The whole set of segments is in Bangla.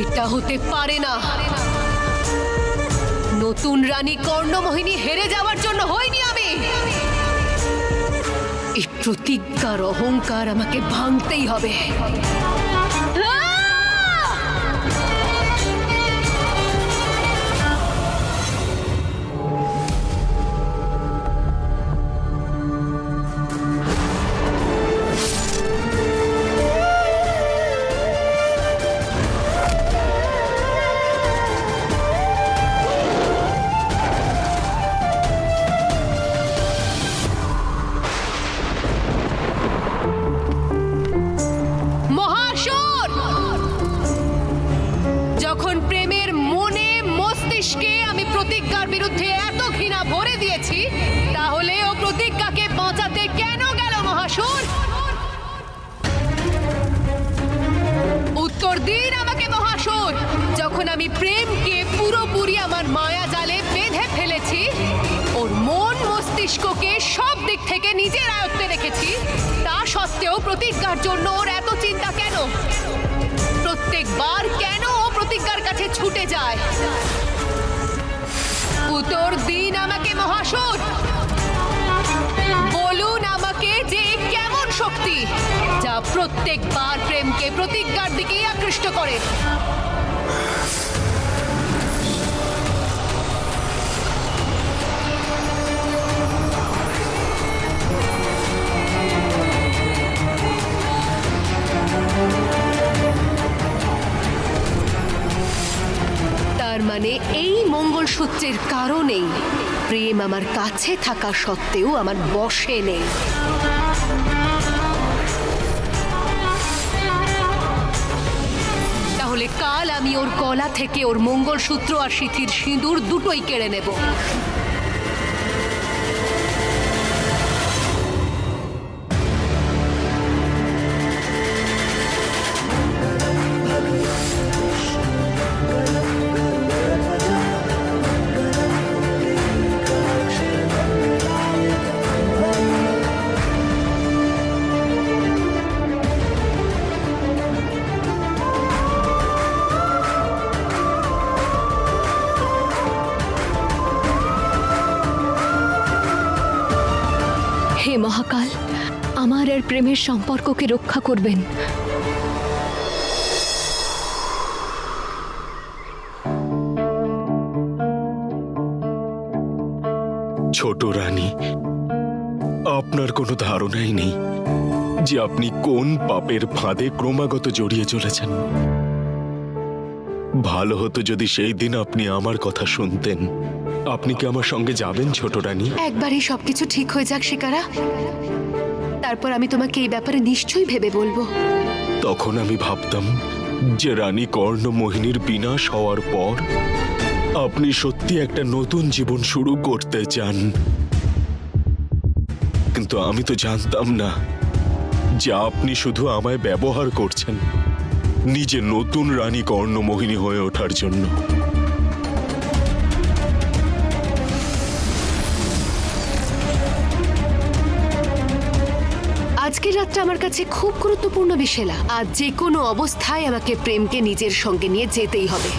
এটা হতে পারে না। নতুন রানী কর্ণমোহিনী হেরে যাওয়ার জন্য হইনি আমি। এই প্রতিজ্ঞার অহংকার আমাকে ভাঙতেই হবে। প্রতিজ্ঞার বিরুদ্ধে এত ঘৃণা ভরে দিয়েছি, তাহলে ও প্রতিজ্ঞাকে বাঁচাতে কেন গেল মহাসুর? উত্তর দিন আমাকে মহাসুর। যখন আমি প্রেমকে পুরোপুরি আমার মায়া জালে বেঁধে ফেলেছি, ওর মন মস্তিষ্ককে সব দিক থেকে নিজের আয়ত্তে রেখেছি, তা সত্ত্বেও প্রতিজ্ঞার জন্য ওর এত চিন্তা কেন? প্রত্যেকবার কেন ও প্রতিজ্ঞার কাছে ছুটে যায়? উত্তর দিন আমাকে মহাসুর। বলুন আমাকে যে কেমন শক্তি যা প্রত্যেকবার প্রেমকে প্রতিজ্ঞার দিকেই আকৃষ্ট করে। তার মানে এই মঙ্গলসূত্রের কারণেই প্রেম আমার কাছে থাকা সত্ত্বেও আমার বশে নেই। তাহলে কাল আমি ওর গলা থেকে ওর মঙ্গলসূত্র আর সিঁথির সিঁদুর দুটোই কেড়ে নেব। হে মহাকাল, আমার আর প্রেমের সম্পর্ককে রক্ষা করবেন। ছোট রানী, আপনার কোনো ধারণাই নেই যে আপনি কোন পাপের ফাঁদে ক্রমাগত জড়িয়ে চলেছেন। ভালো হতো যদি সেই দিন আপনি আমার কথা শুনতেন। আপনি কি আমার সঙ্গে যাবেন ছোট রানী? একবারই সবকিছু ঠিক হয়ে যাক শিকারা, তারপর আমি তোমাকে এই ব্যাপারে নিশ্চয়ই ভেবে বলবো। তখন আমি ভাবতাম যে রানী কর্ণমোহিনীর বিনাশ হওয়ার পর আপনি সত্যি একটা নতুন জীবন শুরু করতে চান। কিন্তু আমি তো জানতাম না যে আপনি শুধু আমায় ব্যবহার করছেন নিজে নতুন রানী কর্ণমোহিনী হয়ে ওঠার জন্য। আজকের রাতটা আমার কাছে খুব গুরুত্বপূর্ণ বিশেলা। আজ যে কোনো অবস্থায় আমাকে প্রেমকে নিজের সঙ্গে নিয়ে যেতেই হবে,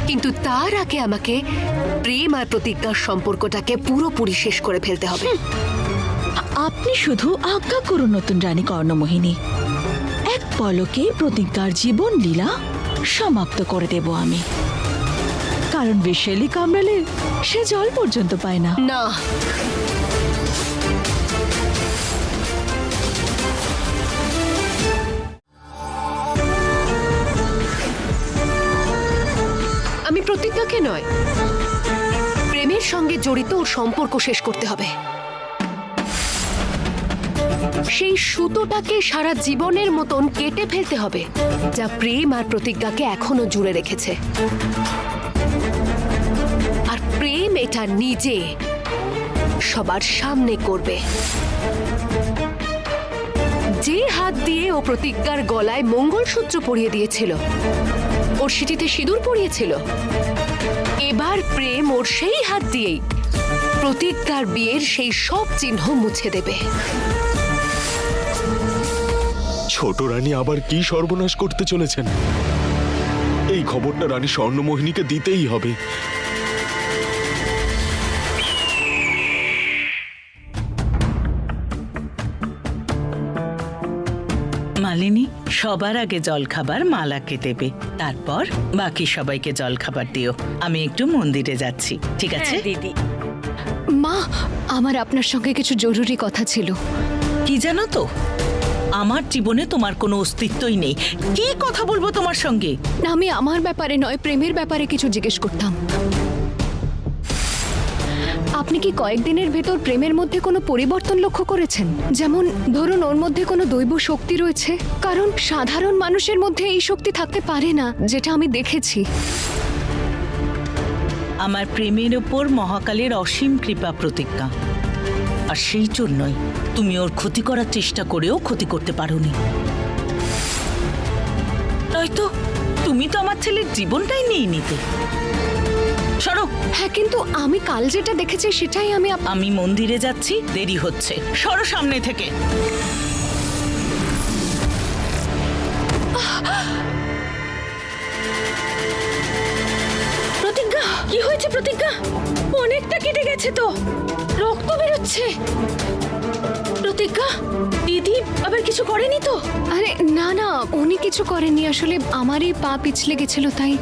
কিন্তু তার আগে আমাকে প্রেম আর প্রতিজ্ঞার সম্পর্কটাকে পুরোপুরি শেষ করে ফেলতে হবে। আপনি শুধু আজ্ঞা করুন নতুন রানী কর্ণমোহিনী, এক পলকে প্রতিজ্ঞার জীবন লীলা সমাপ্ত করে দেব আমি। কারণ বিশেলি কামড়ালে সে জল পর্যন্ত পায় না। না, আমি প্রতিজ্ঞাকে নয়, প্রেমের সঙ্গে জড়িত ওর সম্পর্ক শেষ করতে হবে। সেই সুতোটাকে সারা জীবনের মতন কেটে ফেলতে হবে যা প্রেম আর প্রতিজ্ঞাকে এখনো জুড়ে রেখেছে। আর প্রেম এটা নিজে সবার সামনে করবে। যে হাত দিয়ে ও প্রতিজ্ঞার গলায় মঙ্গলসূত্র পরিয়ে দিয়েছিল, ওর সিঁথিতে সিঁদুর পরিয়েছিল, এবার প্রেম ওর সেই হাত দিয়েই প্রতিজ্ঞার বিয়ের সেই সব চিহ্ন মুছে দেবে। ছোট রানী আবার কি সর্বনাশ করতে চলেছেন? এই খবরটা রানী স্বর্ণমোহিনীকে দিতেই হবে। মালিনী, সবার আগে জলখাবার মালাকে দেবে, তারপর বাকি সবাইকে জলখাবার দিও। আমি একটু মন্দিরে যাচ্ছি, ঠিক আছে? দিদি। মা, আমার আপনার সঙ্গে কিছু জরুরি কথা ছিল। কি জানো তো, আমার জীবনে তোমার কোনো অস্তিত্বই নেই। কি কথা বলবো তোমার সঙ্গে? না, আমি আমার ব্যাপারে নয়, প্রেমের ব্যাপারে কিছু জিজ্ঞেস করতাম। আপনি কি কয়েকদিনের ভেতর প্রেমের মধ্যে কোনো পরিবর্তন লক্ষ্য করেছেন? যেমন ধরুন, ওর মধ্যে কোনো দৈব শক্তি রয়েছে, কারণ সাধারণ মানুষের মধ্যে এই শক্তি থাকতে পারে না, যেটা আমি দেখেছি। আমার প্রেমের ওপর মহাকালের অসীম কৃপা প্রতিজ্ঞা, আর সেই জন্যই তুমি ওর ক্ষতি করার চেষ্টা করেও ক্ষতি করতে পারোনি। নয়তো তুমি তো আমার ছেলের জীবনটাই নিয়ে নিতে। সরো। হ্যাঁ, কিন্তু আমি কাল যেটা দেখেছি সেটাই আমি মন্দিরে যাচ্ছি, দেরি হচ্ছে, সরো সামনে থেকে। প্রতিজ্ঞা, কি হয়েছে প্রতিজ্ঞা? অনেকটা কেটে গেছে তো, রক্ত বেরোচ্ছে। প্রতিজ্ঞা, দিদি আবার কিছু করেনি তো? আরে না না, উনি কিছু করেননি, আসলে আমারই পা পিছলে গেছিল তাই।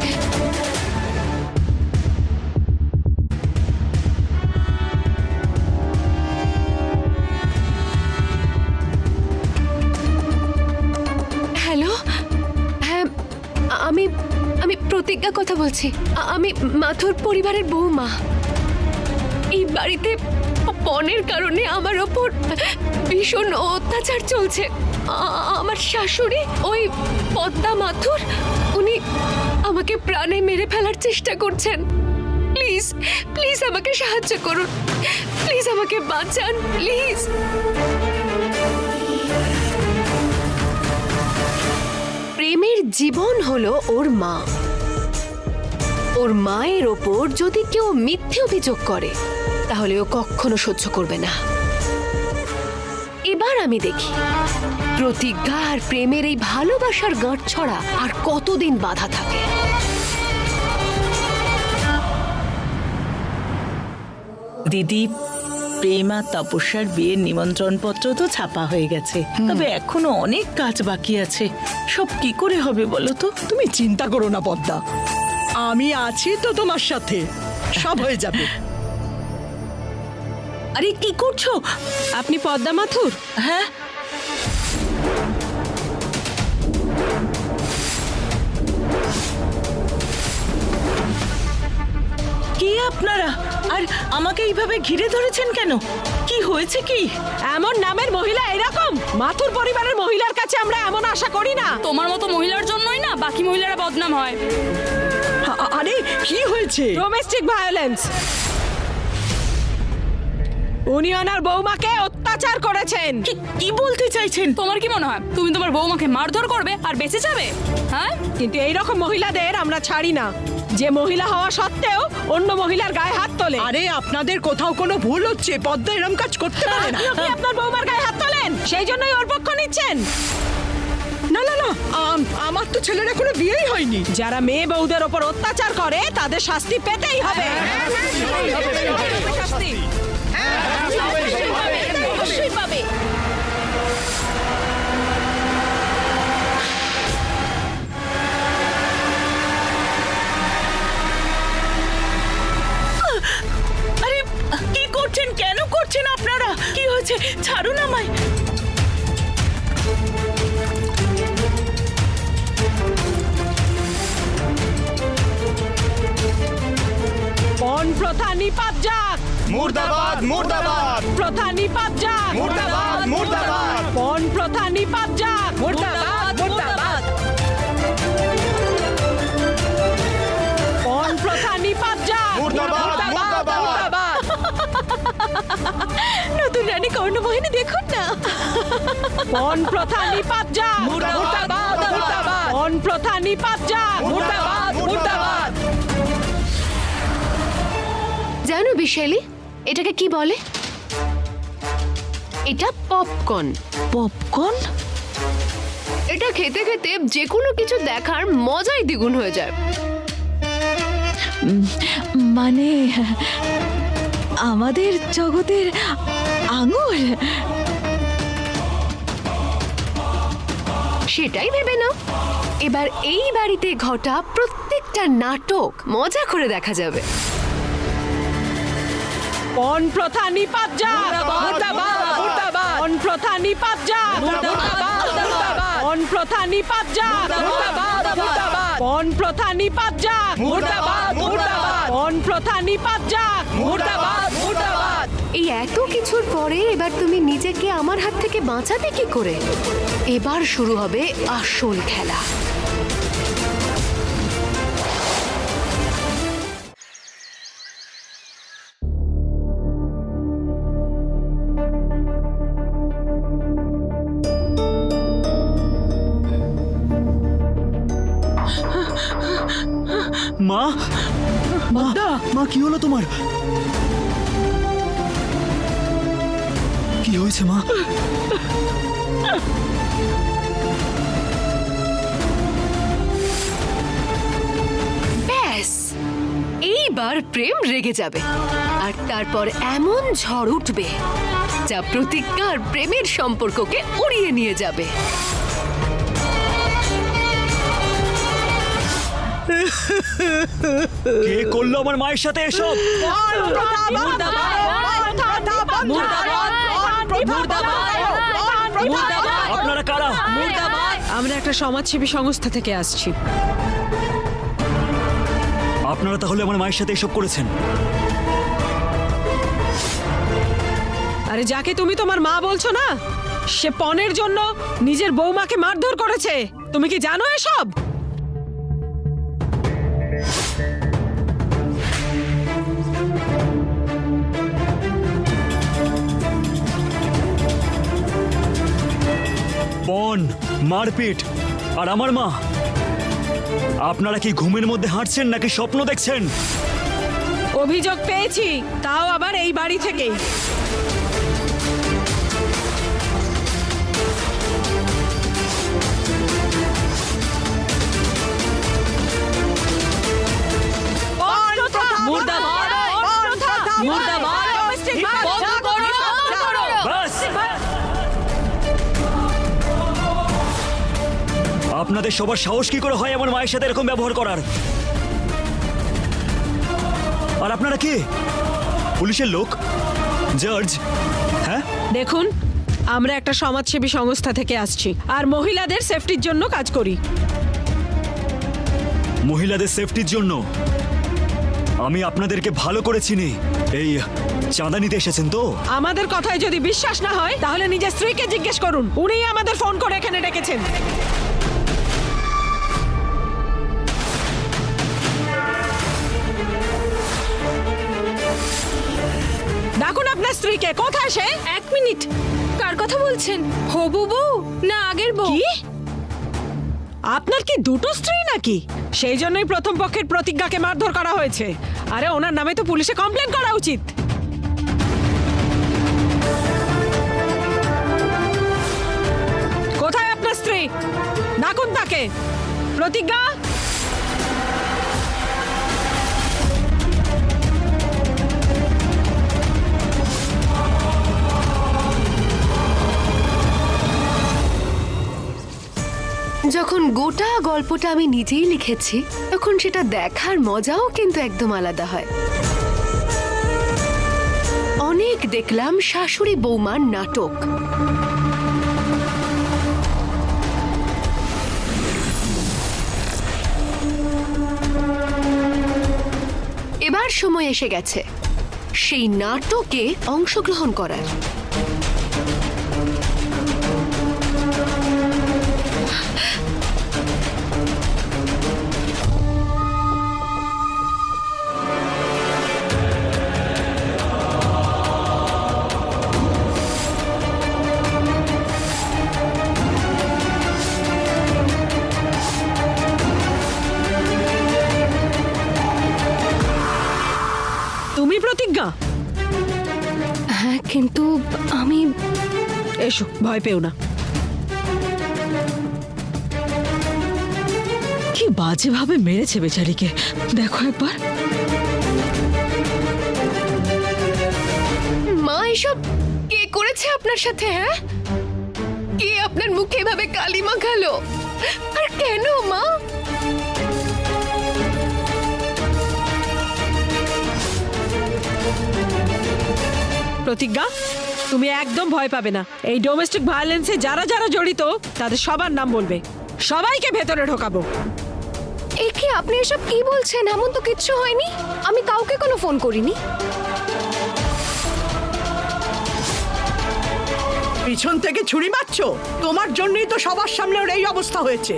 হ্যালো, হ্যাঁ, আমি আমি প্রতিজ্ঞা কথা বলছি। আমি মাথুর পরিবারের বৌমা। এই বাড়িতে পণের কারণে আমার ওপর ভীষণ অত্যাচার চলছে। আমার শাশুড়ি, ওই পদ্মা মাথুর, উনি আমাকে প্রাণে মেরে ফেলার চেষ্টা করছেন। প্লিজ প্লিজ আমাকে সাহায্য করুন, প্লিজ আমাকে বাঁচান, প্লিজ। প্রেমের জীবন হলো ওর মা। ওর মায়ের ওপর যদি কেউ মিথ্যে অভিযোগ করে তাহলে ও কখনো সহ্য করবে না। এবার আমি দেখি প্রতিজ্ঞা আর প্রেমের এই ভালোবাসার গাঁট ছড়া আর কতদিন বাধা থাকে। দিদি, প্রেম আর তপস্যার বিয়ের নিমন্ত্রণ পত্র তো ছাপা হয়ে গেছে, তবে এখনো অনেক কাজ বাকি আছে। সব কি করে হবে বলো তো? তুমি চিন্তা করো না পদ্মা, আমি আছি তো তোমার সাথে, সব হয়ে যাবে। আরে কি করছো? আপনি পদ্মা মাথুর? হ্যাঁ, কি আপনারা? আর আমাকে এইভাবে ঘিরে ধরেছেন কেন? কি হয়েছে কি? এমন নামের মহিলা এরকম? মাথুর পরিবারের মহিলার কাছে আমরা এমন আশা করি না। তোমার মতো মহিলার জন্যই না বাকি মহিলারা বদনাম হয়। আরে কি হয়েছে? Domestic violence. উনি ওনার বৌমাকে অত্যাচার করেছেন। কি বলতে চাইছেন? তোমার কি মনে হয় তুমি তোমার বৌমাকে মারধর করবে আর বেঁচে যাবে? হ্যাঁ, কিন্তু এইরকম মহিলাদের আমরা ছাড়ি না, যে মহিলা হওয়া সত্ত্বেও অন্য মহিলার গায়ে হাত তোলে। আরে আপনাদের কোথাও কোনো ভুল হচ্ছে, পদ্মা এরম কাজ করতে পারে না। আপনি আপনার বৌমার গায়ে হাত তোলেন, সেই জন্যই ওর পক্ষ নিচ্ছেন। না না না, আমার তো ছেলের এখনো বিয়েই হয়নি। যারা মেয়ে বউদের ওপর অত্যাচার করে তাদের শাস্তি পেতেই হবে। অবশ্যই পাবে। আরে কি করছেন? কেন করছেন আপনারা? কি হয়েছে? ছাড়ুন আমায়। পণ প্রথা নিপাত যাক। মুর্দাবাদ মুর্দাবাদ প্রথা নিপাত যাক। মুর্দাবাদ মুর্দাবাদ পণ প্রথা নিপাত যাক। মুর্দাবাদ মুর্দাবাদ। পণ প্রথা নিপাত যাক। মুর্দাবাদ মুর্দাবাদ নতুন রানী কর্ণমোহিনী দেখুন না। পণ প্রথা নিপাত যাক। মুর্দাবাদ মুর্দাবাদ পণ প্রথা নিপাত যাক। মুর্দাবাদ মুর্দাবাদ। জানো বিশালী, এটাকে কি বলে? এটা পপকর্ন। পপকর্ন? এটা খেতে খেতে যে কোনো কিছু দেখার মজাই দ্বিগুণ হয়ে যায়। মানে আমাদের জগতের আঙুর। সেটাই ভেবে নাও, এবার এই বাড়িতে ঘটা প্রত্যেকটা নাটক মজা করে দেখা যাবে। পণ প্রথা নিপাত যাক, মুর্দাবাদ মুর্দাবাদ পণ প্রথা নিপাত যাক, মুর্দাবাদ মুর্দাবাদ পণ প্রথা নিপাত যাক, মুর্দাবাদ মুর্দাবাদ পণ প্রথা নিপাত যাক, মুর্দাবাদ মুর্দাবাদ পণ প্রথা নিপাত যাক। মুর্দাবাদ মুর্দাবাদ। এই এত কিছুর পরে এবার তুমি নিজেকে আমার হাত থেকে বাঁচাবে কি করে? এবার শুরু হবে আসল খেলা। মা মা মা কি হলো তোমার? কি হয়েছে মা? ব্যাস, এইবার প্রেম রেগে যাবে আর তারপর এমন ঝড় উঠবে যা প্রতিজ্ঞার প্রেমের সম্পর্ককে উড়িয়ে নিয়ে যাবে। কে করলো আমার মায়ের সাথে এসব? আপনারা কারা? আমরা একটা সমাজসেবী সংস্থা থেকে আসছি। আপনারা তাহলে আমার মায়ের সাথে এসব করেছেন? আরে যাকে তুমি তোমার মা বলছো না, সে পণের জন্য নিজের বৌমাকে মারধর করেছে। তুমি কি জানো এসব? পণ, মারপিট, আর আমার মা। আপনারা কি ঘুমের মধ্যে হাঁটছেন নাকি স্বপ্ন দেখছেন? অভিযোগ পেয়েছি, তাও আবার এই বাড়ি থেকেই। ব্যাস! আপনাদের সবার সাহস কি করে হয় আমার মায়ের সাথে এরকম ব্যবহার করার? আর আপনারা কি পুলিশের লোক? জজ? হ্যাঁ, দেখুন, আমরা একটা সমাজসেবী সংস্থা থেকে আসছি আর মহিলাদের সেফটির জন্য কাজ করি। মহিলাদের সেফটির জন্য আমি আপনাদেরকে ভালো করে চিনি। এই চাঁদা নিতে এসেছেন তো? আমাদের কথায় যদি বিশ্বাস না হয় তাহলে নিজের স্ত্রীকে জিজ্ঞেস করুন, উনিই আমাদের ফোন করে এখানে ডেকেছেন। ডাকুন আপনার স্ত্রীকে। কোথায় সে? 1 মিনিট, কার কথা বলছেন? হবু বউ না আগের বউ? কি? আপনার কি দুটো স্ত্রী নাকি? সেই জন্যই প্রথম পক্ষের প্রতিজ্ঞাকে মারধর করা হয়েছে। আরে ওনার নামে তো পুলিশে কমপ্লেন করা উচিত। কোথায় আপনার স্ত্রী? ডাকুন তাকে। প্রতিজ্ঞা, যখন গোটা গল্পটা আমি নিজেই লিখেছি তখন সেটা দেখার মজাও কিন্তু একদম আলাদা হয়। অনেক দেখলাম শাশুড়ি বৌমার নাটক, এবার সময় এসে গেছে সেই নাটকে অংশগ্রহণ করার। তুমি প্রতিজ্ঞা? হ্যাঁ, কিন্তু আমি এসো, ভয় পেও না। কি বাজেভাবে মেরেছে বেচারিকে, দেখো একবার। মা, এসব কে করেছে আপনার সাথে? হ্যাঁ, কে আপনার মুখে এভাবে কালি মাখালো? আর কেন মা? প্রতিজ্ঞা, তুমি একদম ভয় পাবে না। এই ডোমেস্টিক ভায়োলেন্সে যারা যারা জড়িত তাদের সবার নাম বলবে, সবাইকে ভেতরে ঢোকাবো। এ কি আপনি এসব কি বলছেন? এমন তো কিচ্ছু হয়নি, আমি কাউকে কোনো ফোন করিনি। পিছন থেকে ছুরি মারছো? তোমার জন্যই তো সবার সামনে ওর এই অবস্থা হয়েছে।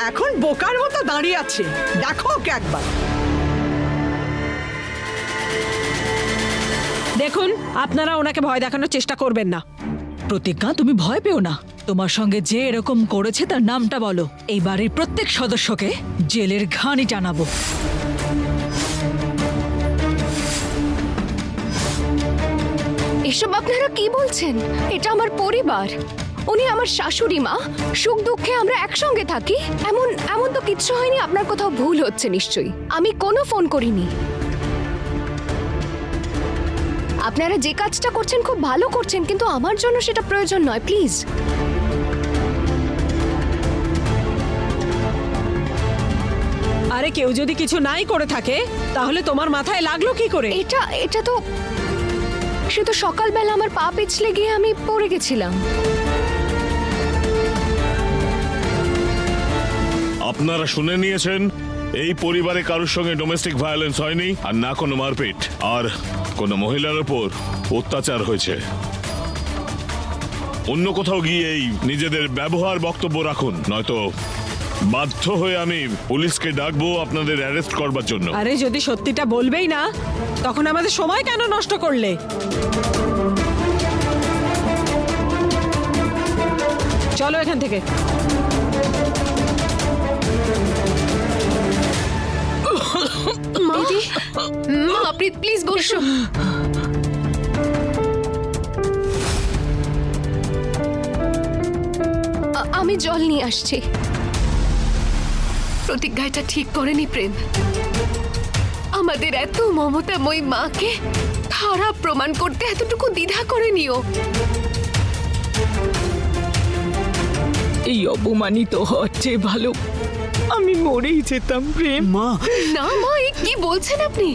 এখন বোকার মতো দাঁড়িয়ে আছে, দেখো ওকে একবার। দেখুন, আপনারা ওনাকে ভয় দেখানোর চেষ্টা করবেন না। প্রতিজ্ঞা, তুমি ভয় পেও না। তোমার সঙ্গে যে এরকম করেছে তার নামটা বলো, এই বাড়ির প্রত্যেক সদস্যকে জেলের ঘানি টানাবো। এসব আপনারা কি বলছেন? এটা আমার পরিবার, উনি আমার শাশুড়ি মা, সুখ দুঃখে আমরা একসঙ্গে থাকি। এমন তো কিচ্ছু হয়নি। আপনার কোথাও ভুল হচ্ছে নিশ্চয়ই, আমি কোনো ফোন করিনি। আপনারা যে কাজটা করছেন খুব ভালো করছেন, কিন্তু আমার জন্য সেটা প্রয়োজন নয়, প্লিজ। আরে কেউ যদি কিছু নাই করে থাকে তাহলে তোমার মাথায় লাগলো কি করে? এটা তো সে তো সকালবেলা আমার পা পিছলে গিয়ে আমি পড়ে গেছিলাম। আপনারা শুনে নিয়েছেন, এই পরিবারে কারোর সঙ্গে ডোমেস্টিক ভায়োলেন্স হয়নি, আর না কোনো মারপিট, আর কোনো মহিলার উপর অত্যাচার হয়েছে। অন্য কোথাও গিয়ে এই নিজেদের ব্যবহার বক্তব্য রাখুন, নয়তো বাধ্য হয়ে আমি পুলিশকে ডাকবো আপনাদের অ্যারেস্ট করবার জন্য। আরে যদি সত্যিটা বলবেই না তখন আমাদের সময় কেন নষ্ট করলে? চলো এখান থেকে। মা, মা আপনি প্লিজ বসুন। আমি জল নিয়ে আসছি। প্রতিজ্ঞা এটা ঠিক করেনি প্রেম। আমাদের এত মমতাময়ী মাকে খারাপ প্রমাণ করতে এতটুকু দ্বিধা করেনিও। এই অপমানিত হওয়ার চেয়ে ভালো আমি মরেই যেতাম প্রেম। মা, না মা, এ কি বলছেন আপনি?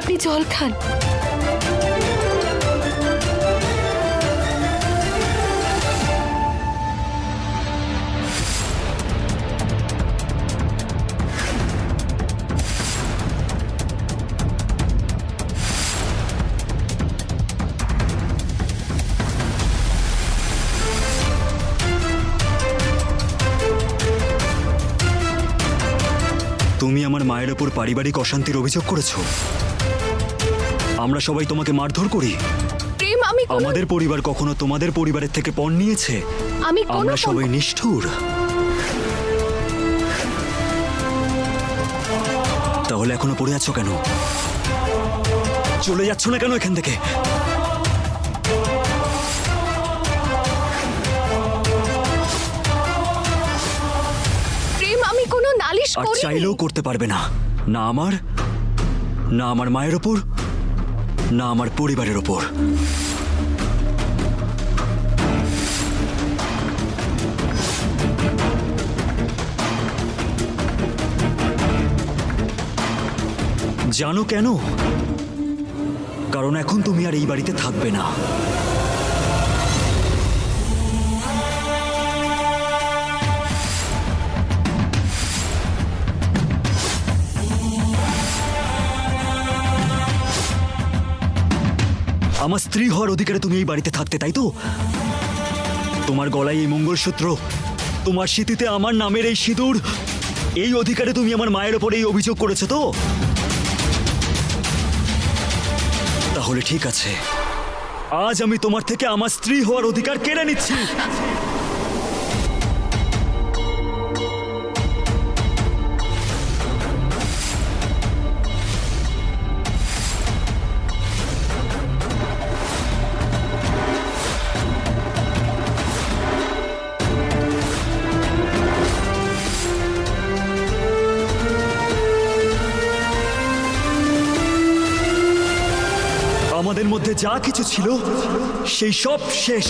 আপনি জল খান। তুমি আমার মায়ের ওপর পারিবারিক অশান্তির অভিযোগ করেছো। আমরা সবাই তোমাকে মারধর করি। প্রেম, আমি আমাদের পরিবার কখনো তোমাদের পরিবারের থেকে পণ নিয়েছে? আমি আমরা সবাই নিষ্ঠুর। তাহলে এখনো পড়ে আছো কেন? চলে যাচ্ছ না কেন এখান থেকে? প্রেম, আমি কোনো নালিশ আর করিনি। চাইলেও করতে পারবে না, না আমার মায়ের ওপর, না আমার পরিবারের ওপর। জানো কেন? কারণ এখন তুমি আর এই বাড়িতে থাকবে না। আমার স্ত্রী হওয়ার অধিকারে তুমি এই বাড়িতে থাকতে, তাই তো? তোমার গলায় এই মঙ্গলসূত্র, তোমার স্মৃতিতে আমার নামের এই সিঁদুর, এই অধিকারে তুমি আমার মায়ের ওপর এই অভিযোগ করেছো তো? তাহলে ঠিক আছে, আজ আমি তোমার থেকে আমার স্ত্রী হওয়ার অধিকার কেড়ে নিচ্ছি। আমাদের মধ্যে যা কিছু ছিল সেই সব শেষ।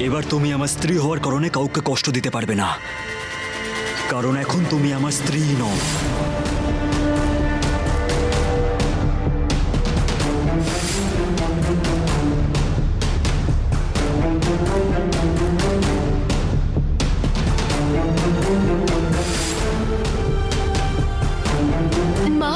এবার তুমি আমার স্ত্রী হওয়ার কারণে কাউকে কষ্ট দিতে পারবে না, কারণ এখন তুমি আমার স্ত্রী নও। মা,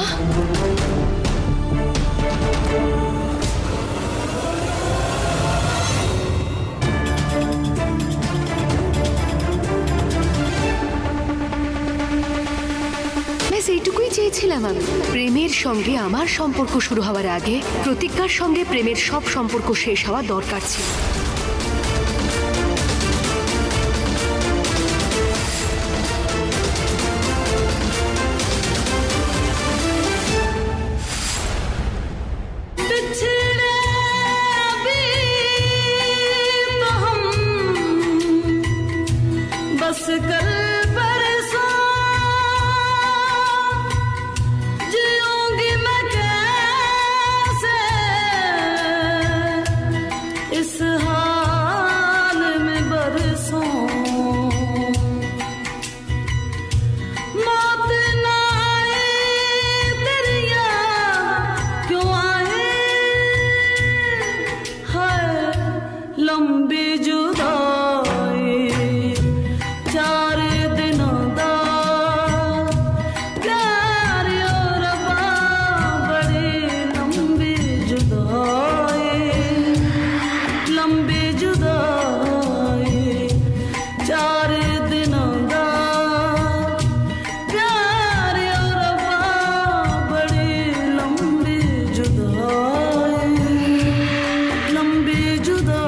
ব্যাস এইটুকুই চেয়েছিলাম আমি। প্রেমের সঙ্গে আমার সম্পর্ক শুরু হওয়ার আগে প্রতিজ্ঞার সঙ্গে প্রেমের সব সম্পর্ক শেষ হওয়া দরকার ছিল। बस कल परसों जिऊंगी मैं कैसे इस हाल में बरसों मौत ना आए तेरी याद क्यों आए हाय लंबी जुदाई चार दिनों दा प्यार और बड़ी लंबी जुदाई चार दिनों दा प्यार और बड़ी लंबी जुदाई लंबी जुदाई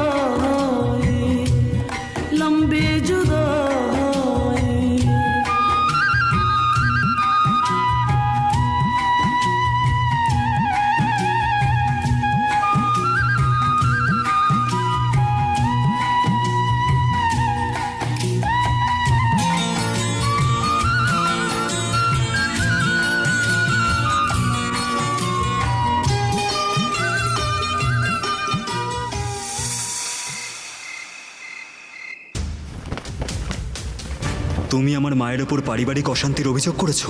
তুমি আমার মায়ের ওপর পারিবারিক অশান্তির অভিযোগ করেছো,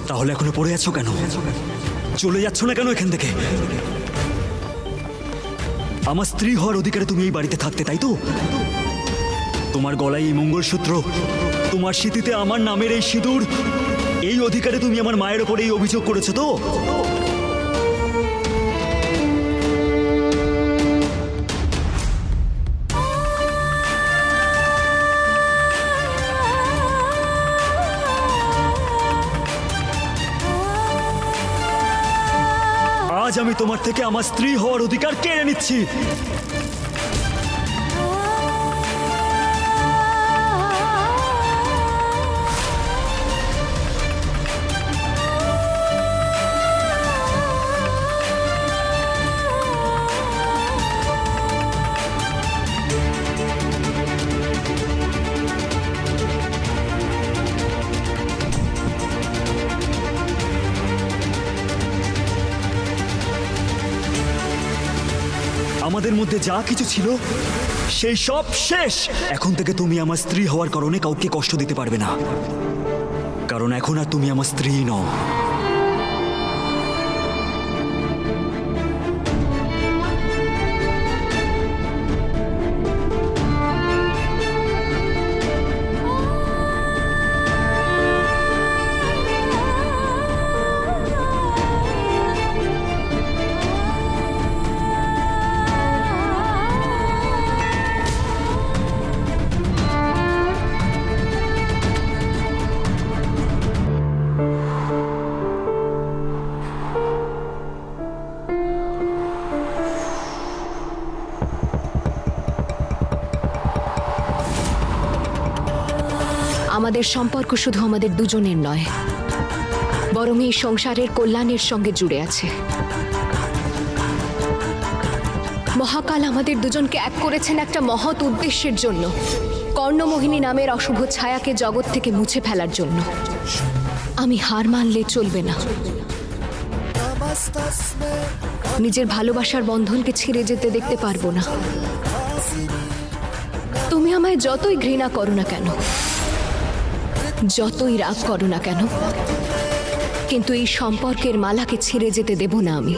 তাহলে এখনো পড়ে আছো কেন? চলে যাচ্ছ না কেন এখান থেকে? আমার স্ত্রী হওয়ার অধিকারে তুমি এই বাড়িতে থাকতে, তাই তো? তোমার গলায় এই মঙ্গলসূত্র, তোমার স্মৃতিতে আমার নামের এই সিঁদুর, এই অধিকারে তুমি আমার মায়ের ওপর এই অভিযোগ করেছো তো? আজ আমি তোমার থেকে আমার স্ত্রী হওয়ার অধিকার কেড়ে নিচ্ছি। আমাদের মধ্যে যা কিছু ছিল সেই সব শেষ। এখন থেকে তুমি আমার স্ত্রী হওয়ার কারণে কাউকে কষ্ট দিতে পারবে না, কারণ এখন আর তুমি আমার স্ত্রী নও। আমাদের সম্পর্ক শুধু আমাদের দুজনের নয়, বরং এই সংসারের কল্যাণের সঙ্গে জুড়ে আছে। মহাকাল আমাদের দুজনকে এক করেছেন একটা মহৎ উদ্দেশ্যের জন্য, কর্ণমোহিনী নামের অশুভ ছায়াকে জগৎ থেকে মুছে ফেলার জন্য। আমি হার মানলে চলবে না। নিজের ভালোবাসার বন্ধনকে ছিঁড়ে যেতে দেখতে পারবো না। তুমি আমায় যতই ঘৃণা করো না কেন, যতই রাগ করো না কেন, কিন্তু এই সম্পর্কের মালাকে ছিঁড়ে যেতে দেব না আমি।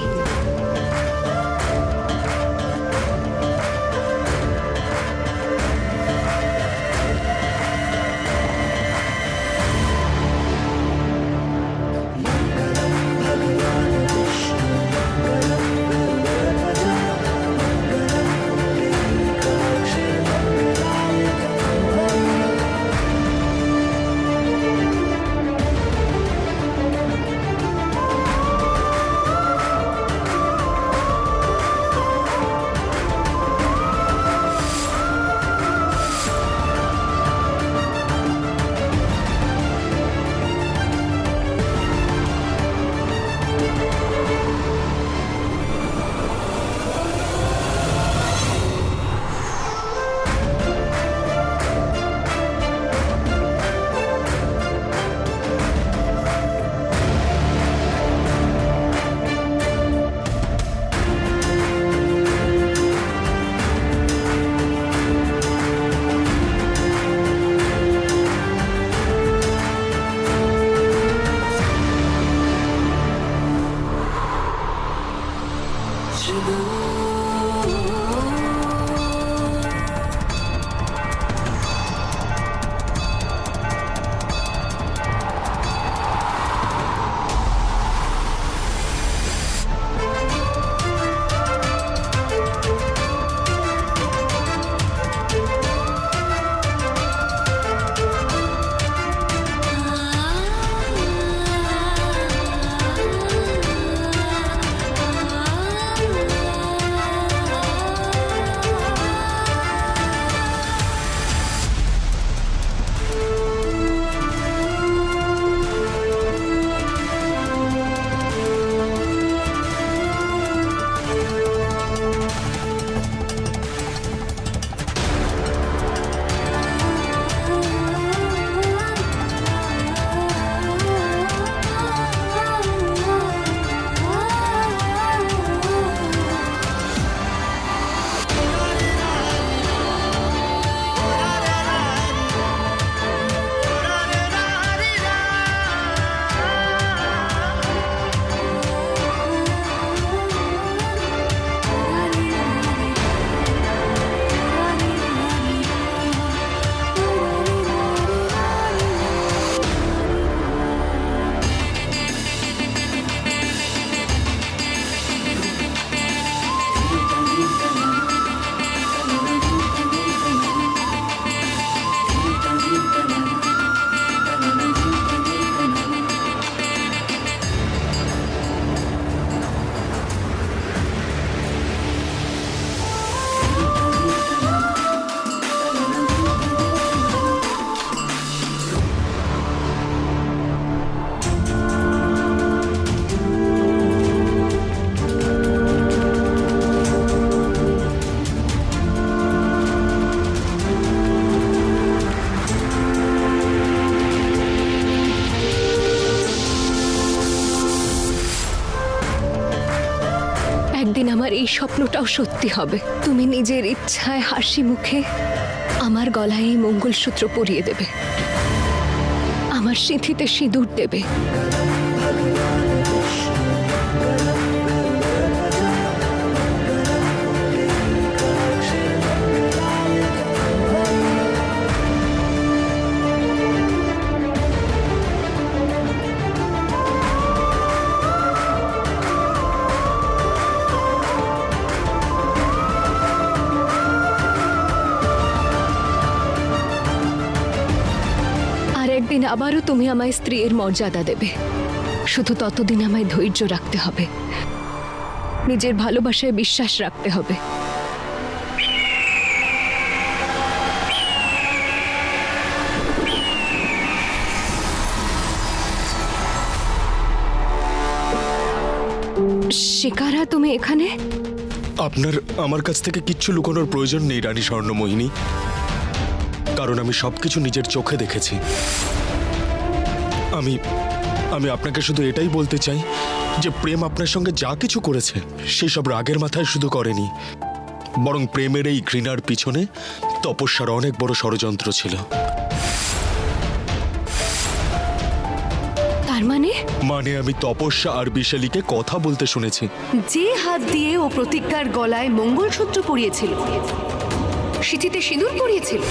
এই স্বপ্নটাও সত্যি হবে। তুমি নিজের ইচ্ছায় হাসি মুখে আমার গলায় এই মঙ্গলসূত্র পরিয়ে দেবে, আমার সিঁথিতে সিঁদুর দেবে। একদিন আবারও তুমি আমায় স্ত্রীর মর্যাদা দেবে, শুধু ততদিন আমায় ধৈর্য রাখতে হবে, নিজের ভালোবাসায় বিশ্বাস রাখতে হবে। শিকারা, তুমি এখানে? আপনার আমার কাছ থেকে কিচ্ছু লুকানোর প্রয়োজন নেই রানী স্বর্ণমোহিনী, কারণ আমি সবকিছু নিজের চোখে দেখেছি। আমি আপনাকে শুধু এটাই বলতে চাই যে প্রেম আপনার সঙ্গে যা কিছু করেছে সেই সব রাগের মাথায় শুধু করেনি, বরং প্রেমের এই ঘৃণার পিছনে তপস্যার অনেক বড় ষড়যন্ত্র ছিল। তার মানে আমি তপস্যা আর বিশালীকে কথা বলতে শুনেছি। যে হাত দিয়ে ও প্রতিজ্ঞার গলায় মঙ্গলসূত্র পরিয়েছিল, সিঁথিতে সিঁদুর পরিয়েছিল,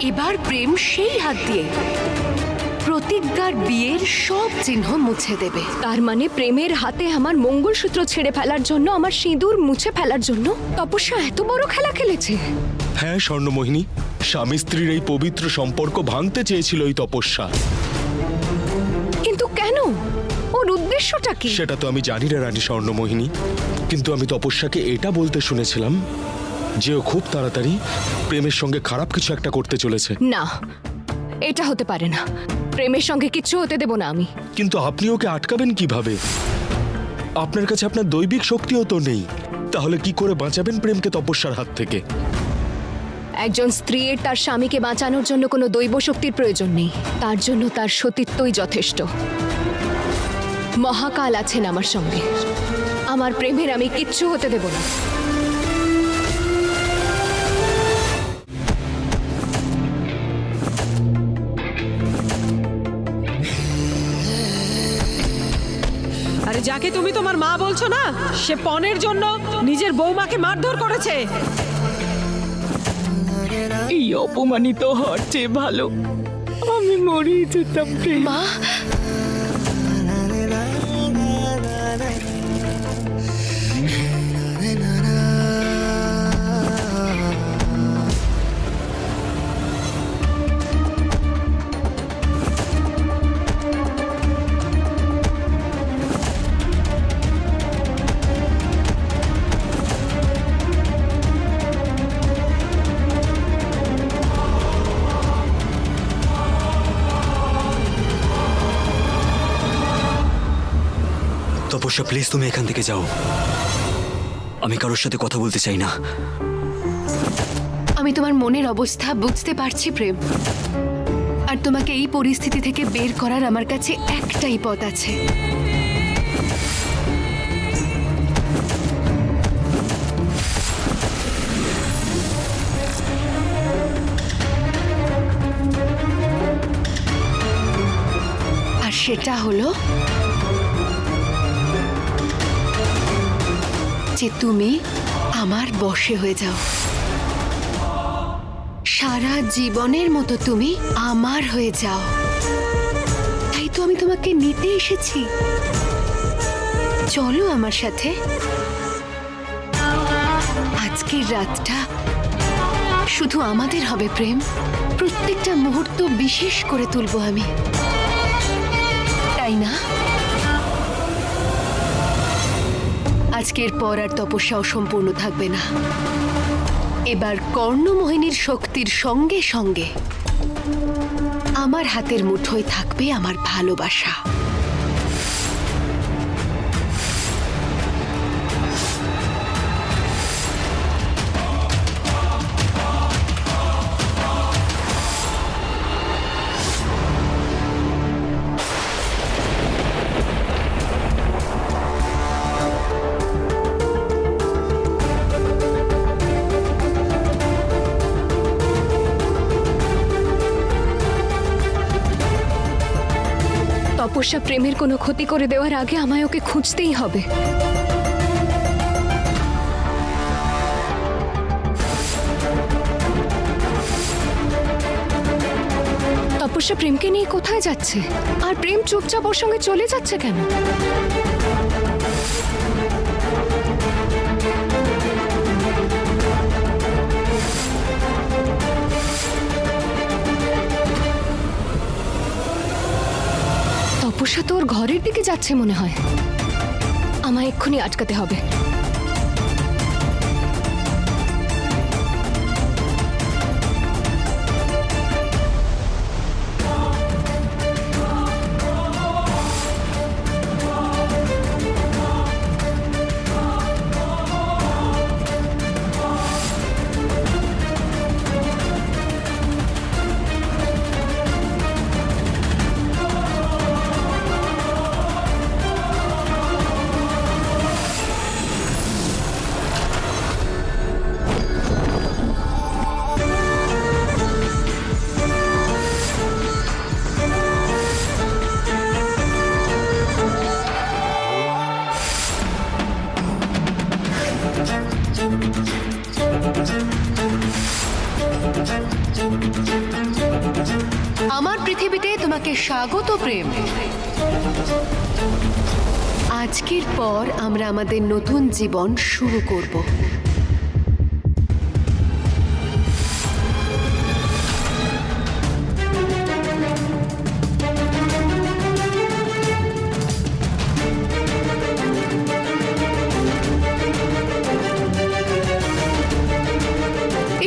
এবার প্রেম সেই হাত দিয়ে প্রতিজ্ঞার বিয়ের সব চিহ্ন মুছে দেবে। তার মানে প্রেমের হাতে আমার মঙ্গলসূত্র ছেড়ে ফেলার জন্য, আমার সিঁদুর মুছে ফেলার জন্য তপস্যা এত বড় খেলা খেলেছে? হ্যাঁ স্বর্ণমোহিনী, স্বামী স্ত্রীর এই পবিত্র সম্পর্ক ভাঙতে চেয়েছিল এই তপস্যা। কিন্তু কেন? ওর উদ্দেশ্যটা কি? সেটা তো আমি জানি না রানী স্বর্ণমোহিনী, কিন্তু আমি তপস্যাকে এটা বলতে শুনেছিলাম যে ও খুব তাড়াতাড়ি প্রেমের সঙ্গে খারাপ কিছু একটা করতে চলেছে। না, এটা হতে পারে না। প্রেমের সঙ্গে কিচ্ছু হতে দেব না আমি। কিন্তু আপনি ওকে আটকাবেন কিভাবে? আপনার কাছে আপনার দৈবিক শক্তিও তো নেই, তাহলে কি করে বাঁচাবেন প্রেমকে তপস্যার হাত থেকে? একজন স্ত্রীর তার স্বামীকে বাঁচানোর জন্য কোনো দৈব শক্তির প্রয়োজন নেই, তার জন্য তার সতীত্বই যথেষ্ট। মহাকাল আছেন আমার সঙ্গে, আমার প্রেমের আমি কিচ্ছু হতে দেব না। আরে যাকে তুমি তোমার মা বলছো না, সে পণের জন্য নিজের বৌমাকে মারধর করেছে। এই অপমানিত হওয়ার চেয়ে ভালো আমি মরেই যেতাম। মা, তপস্যা প্লিজ তুমি এখান থেকে যাও, আমি কারোর সাথে কথা বলতে চাই না। আমি তোমার মনের অবস্থা বুঝতে পারছি প্রেম, আর তোমাকে এই পরিস্থিতি থেকে বের করার আমার কাছে একটাই পথ আছে। আর সেটা হলো যে তুমি আমার বশে হয়ে যাও, সারা জীবনের মতো তুমি আমার হয়ে যাও। তাই তো আমি তোমাকে নিতে এসেছি। চলো আমার সাথে। আজকের রাতটা শুধু আমাদের হবে প্রেম, প্রত্যেকটা মুহূর্ত বিশেষ করে তুলবো আমি, তাই না? আজকের পর আর তপস্যা অসম্পূর্ণ থাকবে না। এবার কর্ণমোহিনীর শক্তির সঙ্গে সঙ্গে আমার হাতের মুঠোয় থাকবে আমার ভালোবাসা। তপস্যা প্রেমের কোনো ক্ষতি করে দেওয়ার আগে আমায় ওকে খুঁজতেই হবে। তপস্যা প্রেমকে নিয়ে কোথায় যাচ্ছে? আর প্রেম চুপচাপ ওর সঙ্গে চলে যাচ্ছে কেন? তপস্যা তো ওর ঘরের দিকে যাচ্ছে মনে হয়। আমায় এক্ষুনি আটকাতে হবে। আমার পৃথিবীতে তোমাকে স্বাগত প্রেম। আজকের পর আমরা আমাদের নতুন জীবন শুরু করব।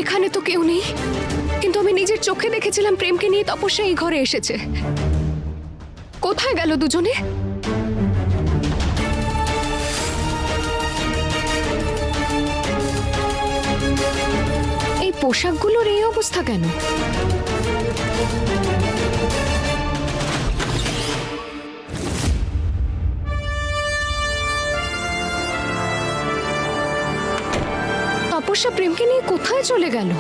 এখানে তো কেউ নেই, কিন্তু আমি নিজের চোখে দেখেছিলাম প্রেমকে নিয়ে তপস্যা এই ঘরে এসেছে। কোথায় গেল দুজনে? এই পোশাকগুলোর এই অবস্থা কেন? তপস্যা প্রেমকে নিয়ে কোথায় চলে গেল?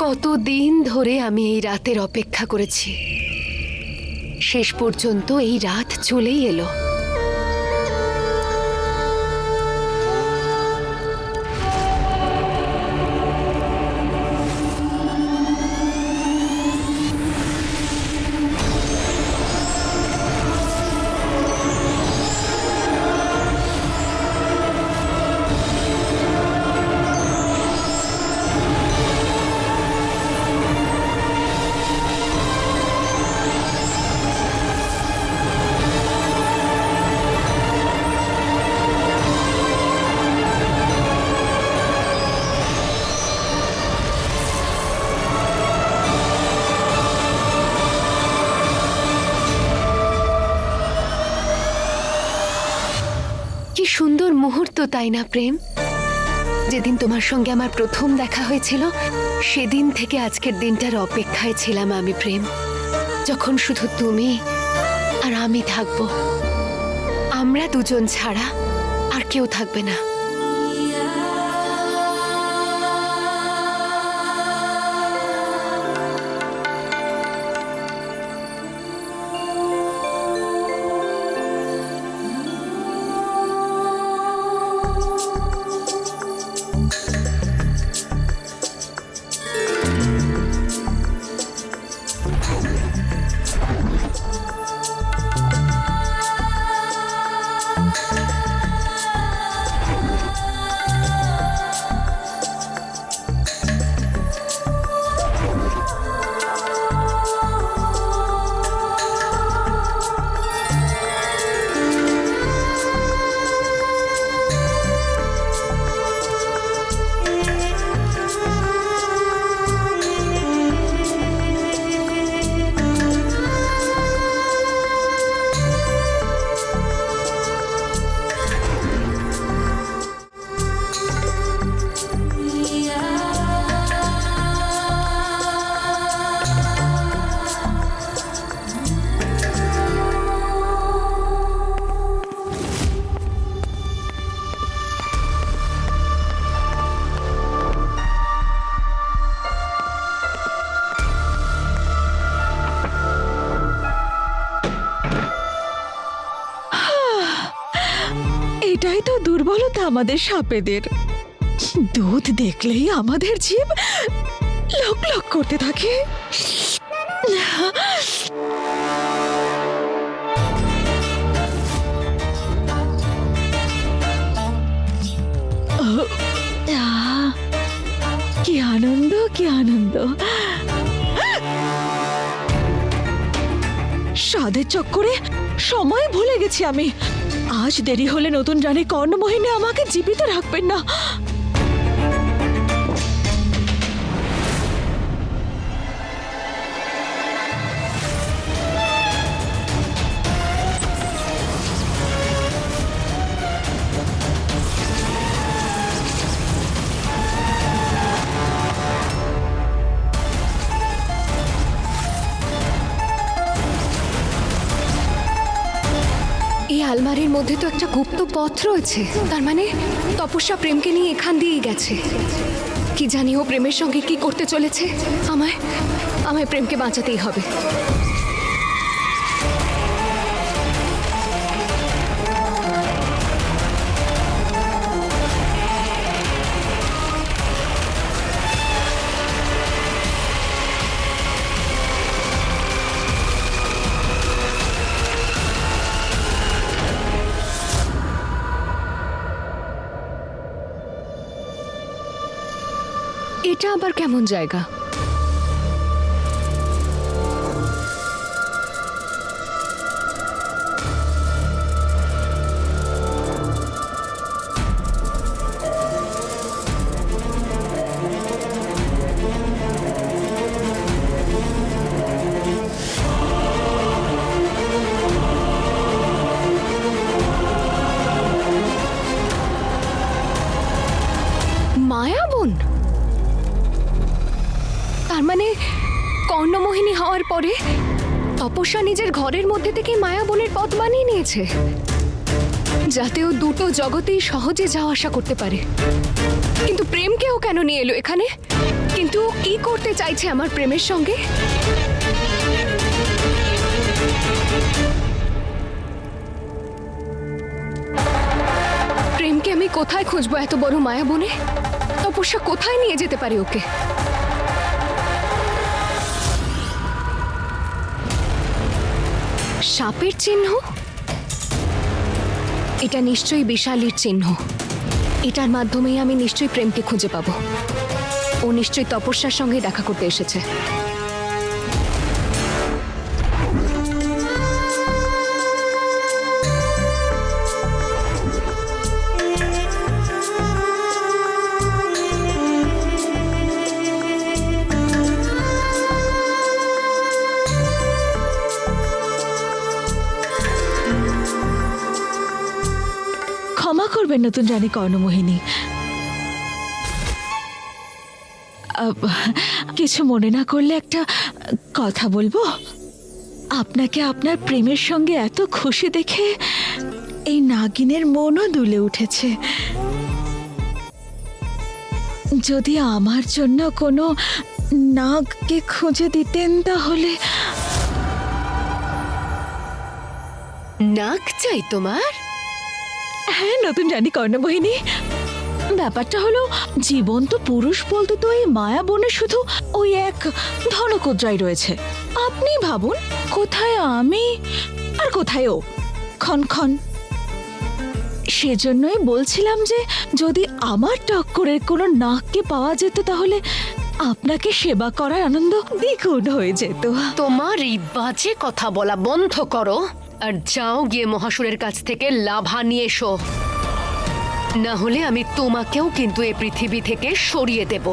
কতদিন ধরে আমি এই রাতের অপেক্ষা করেছি, শেষ পর্যন্ত এই রাত চলেই এলো। কি সুন্দর মুহূর্ত, তাই না প্রেম? যেদিন তোমার সঙ্গে আমার প্রথম দেখা হয়েছিল, সেদিন থেকে আজকের দিনটার অপেক্ষায় ছিলাম আমি প্রেম। যখন শুধু তুমি আর আমি থাকবো, আমরা দুজন ছাড়া আর কেউ থাকবে না। এটাই তো দুর্বলতা আমাদের সাপেদের। দুধ দেখলেই আমাদের জীব লক লক করতে থাকে। কি আনন্দ, কি আনন্দ। স্বাদের চক্করে সময় ভুলে গেছি আমি। আজ দেরি হলে নতুন রানী কর্ণমোহিনী আমাকে জীবিত রাখবেন না। এই আলমারির মধ্যে তো একটা গুপ্ত পথ রয়েছে। তার মানে তপস্যা প্রেমকে নিয়ে এখান দিয়েই গেছে। কি জানি ও প্রেমের সঙ্গে কি করতে চলেছে। আমায় আমায় প্রেমকে বাঁচাতেই হবে। এটা আবার কেমন জায়গা? মায়াবন? তার মানে কর্ণমোহিনী হওয়ার পরে তপস্যা নিজের ঘরের মধ্যে থেকে মায়াবনের পথ বানিয়ে নিয়েছে, যাতে ও দুটো জগতেই সহজে যাওয়া আসা করতে পারে। কিন্তু প্রেমকেও কেন নিয়ে এলো এখানে? কিন্তু ও কি করতে চাইছে আমার প্রেমের সঙ্গে? প্রেমকে আমি কোথায় খুঁজবো এত বড় মায়াবনে? তপস্যা কোথায় নিয়ে যেতে পারে ওকে? সাপের চিহ্ন? এটা নিশ্চয়ই বিশালীর চিহ্ন। এটার মাধ্যমেই আমি নিশ্চয়ই প্রেমকে খুঁজে পাবো। ও নিশ্চয়ই তপস্যার সঙ্গে দেখা করতে এসেছে। ক্ষমা করবেন নতুন রানী কর্ণমোহিনী। কিছু মনে না করলে একটা কথা বলবো? আপনাকে আপনার প্রেমের সঙ্গে এত খুশি দেখে এই নাগিনের মনও দুলে উঠেছে। যদি আমার জন্য কোনো নাগকে খুঁজে দিতেন তাহলে। নাক চাই তোমার? হ্যাঁ নতুন রানী কর্ণমোহিনী, ব্যাপারটা হলো জীবন্ত পুরুষ বলতে তো এই মায়াবনে শুধু ওই এক ধনকুদ্রাই রয়েছে। আপনি ভাবুন, কোথায় আমি আর কোথায় ও? ক্ষণ সেজন্যই বলছিলাম যে যদি আমার টক্করের কোনো নাককে পাওয়া যেত তাহলে আপনাকে সেবা করার আনন্দ দ্বিগুণ হয়ে যেত। তোমার এই বাজে কথা বলা বন্ধ করো আর যাও গিয়ে মহাসুরের কাছ থেকে লাভা নিয়ে এসো, না হলে আমি তোমাকেও কিন্তু এই পৃথিবী থেকে সরিয়ে দেব।